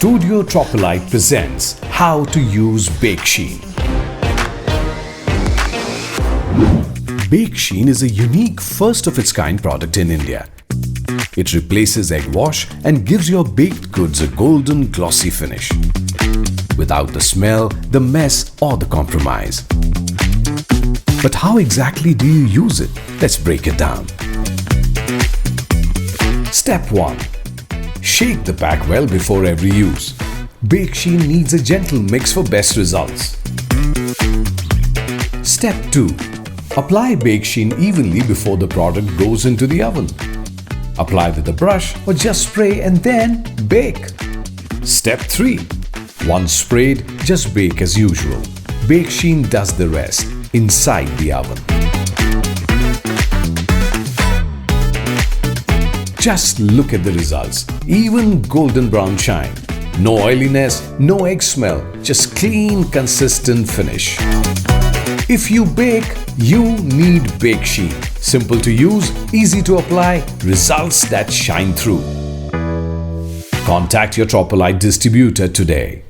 Studio Tropolite presents how to use Bakesheen. Bakesheen is a unique first-of-its-kind product in India. It replaces egg wash and gives your baked goods a golden, glossy finish, without the smell, the mess or the compromise. But how exactly do you use it? Let's break it down. Step 1. Shake the pack well before every use. Bakesheen needs a gentle mix for best results. Step 2. Apply Bakesheen evenly before the product goes into the oven. Apply with a brush or just spray and then bake. Step 3. Once sprayed, just bake as usual. Bakesheen does the rest inside the oven. Just look at the results. Even golden brown shine. No oiliness, no egg smell, just clean, consistent finish. If you bake, you need Bakesheen. Simple to use, easy to apply, results that shine through. Contact your Tropolite distributor today.